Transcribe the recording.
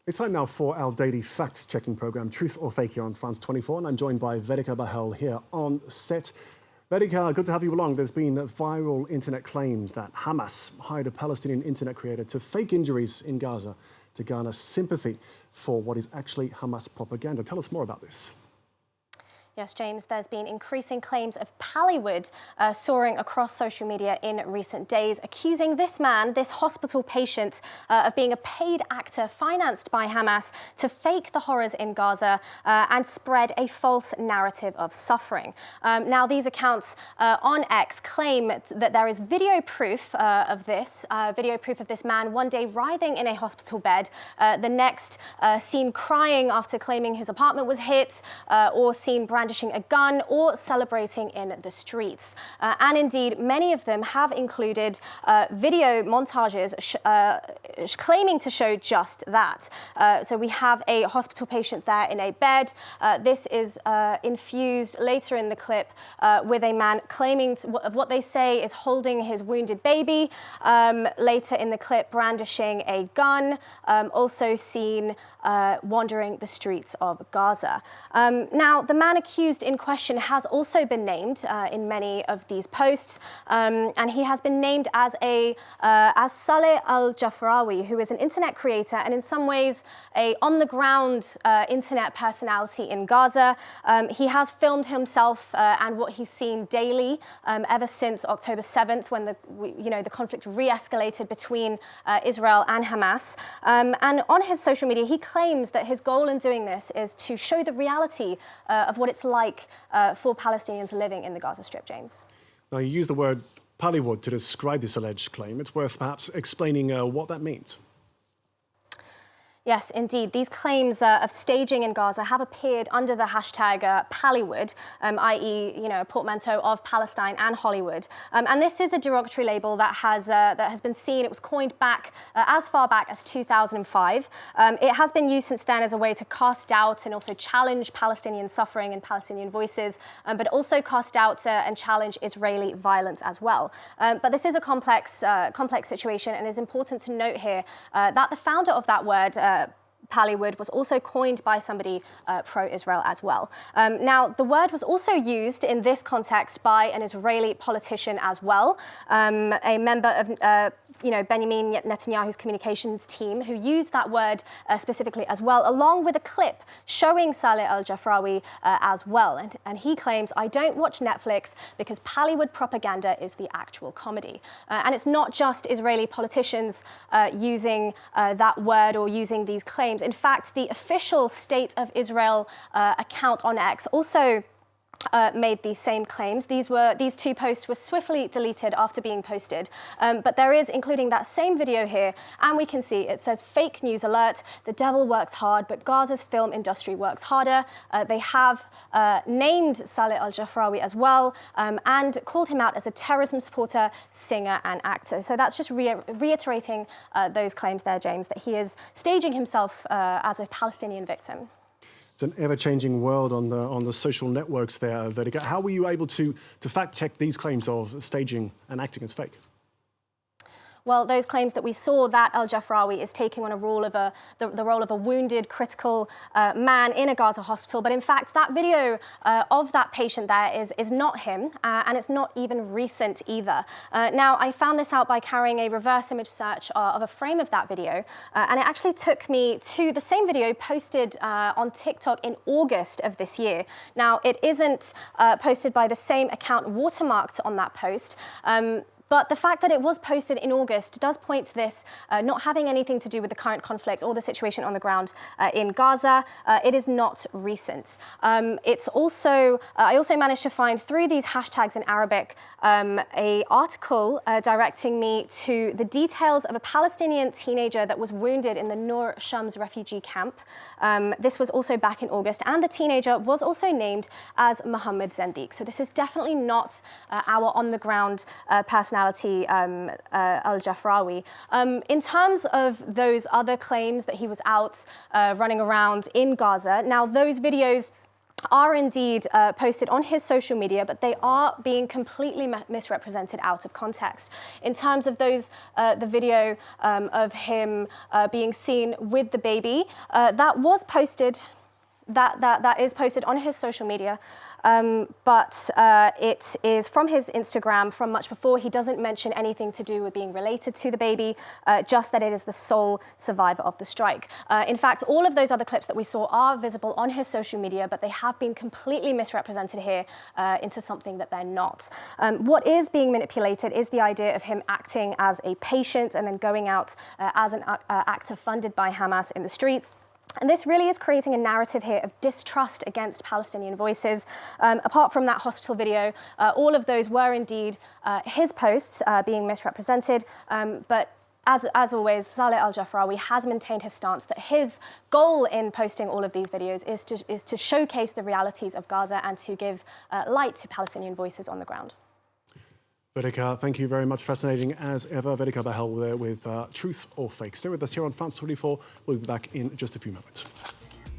It's time now for our daily fact-checking programme, Truth or Fake, here on France 24, and I'm joined by Vedika Bahl here on set. Vedika, good to have you along. There's been viral internet claims that Hamas hired a Palestinian internet creator to fake injuries in Gaza to garner sympathy for what is actually Hamas propaganda. Tell us more about this. Yes, James, there's been increasing claims of Pallywood soaring across social media in recent days, accusing this man, this hospital patient, of being a paid actor financed by Hamas to fake the horrors in Gaza and spread a false narrative of suffering. Now, these accounts on X claim that there is video proof of this man one day writhing in a hospital bed, the next seen crying after claiming his apartment was hit, or seen brandishing a gun or celebrating in the streets. And indeed, many of them have included video montages claiming to show just that. So we have a hospital patient there in a bed. This is infused later in the clip with a man claiming of what they say is holding his wounded baby. Later in the clip, brandishing a gun, also seen wandering the streets of Gaza. Now, the man accused in question has also been named in many of these posts, and he has been named as Saleh al-Jafrawi, who is an internet creator and in some ways a on-the-ground internet personality in Gaza. He has filmed himself and what he's seen daily ever since October 7th, when the conflict re-escalated between Israel and Hamas. And on his social media, he claims that his goal in doing this is to show the reality of what it's like for Palestinians living in the Gaza Strip, James. Now, you use the word Pallywood to describe this alleged claim. It's worth perhaps explaining what that means. Yes, indeed. These claims of staging in Gaza have appeared under the hashtag Pallywood, i.e., a portmanteau of Palestine and Hollywood. And this is a derogatory label that has been seen. It was coined back as far back as 2005. It has been used since then as a way to cast doubt and also challenge Palestinian suffering and Palestinian voices, but also cast doubt and challenge Israeli violence as well. But this is a complex situation, and it's important to note here that the founder of that word, Pallywood, was also coined by somebody pro-Israel as well. Now, the word was also used in this context by an Israeli politician as well, a member of Benjamin Netanyahu's communications team, who used that word specifically as well, along with a clip showing Saleh al-Jafrawi as well. And he claims, "I don't watch Netflix because Pallywood propaganda is the actual comedy." And it's not just Israeli politicians using that word or using these claims. In fact, the official State of Israel account on X also made these same claims. These two posts were swiftly deleted after being posted. But there is, including that same video here, and we can see it says, "Fake news alert, the devil works hard, but Gaza's film industry works harder." They have named Saleh al-Jafrawi as well, and called him out as a terrorism supporter, singer and actor. So that's just reiterating those claims there, James, that he is staging himself as a Palestinian victim. It's an ever-changing world on the social networks there, Vedika. How were you able to fact-check these claims of staging and acting as fake? Well, those claims that we saw that al-Jafrawi is taking on the role of a wounded, critical man in a Gaza hospital. But in fact, that video of that patient there is not him, and it's not even recent either. Now, I found this out by carrying a reverse image search of a frame of that video, and it actually took me to the same video posted on TikTok in August of this year. Now, it isn't posted by the same account watermarked on that post. But the fact that it was posted in August does point to this not having anything to do with the current conflict or the situation on the ground in Gaza. It is not recent. It's also, I also managed to find through these hashtags in Arabic an article directing me to the details of a Palestinian teenager that was wounded in the Nur Shams refugee camp. This was also back in August, and the teenager was also named as Mohammed Zendik. So this is definitely not our on-the-ground personality, al-Jafrawi. In terms of those other claims that he was out running around in Gaza, now those videos are indeed posted on his social media, but they are being completely misrepresented out of context. In terms of those, the video of him being seen with the baby, that was posted, that is posted on his social media. But it is from his Instagram from much before. He doesn't mention anything to do with being related to the baby, just that it is the sole survivor of the strike. In fact, all of those other clips that we saw are visible on his social media, but they have been completely misrepresented here into something that they're not. What is being manipulated is the idea of him acting as a patient and then going out as an actor funded by Hamas in the streets. And this really is creating a narrative here of distrust against Palestinian voices. Apart from that hospital video, all of those were indeed his posts being misrepresented. But as always, Saleh Al-Jafrawi has maintained his stance that his goal in posting all of these videos is to showcase the realities of Gaza and to give light to Palestinian voices on the ground. Vedika, thank you very much. Fascinating as ever. Vedika Bahl there with Truth or Fake. Stay with us here on France 24. We'll be back in just a few moments.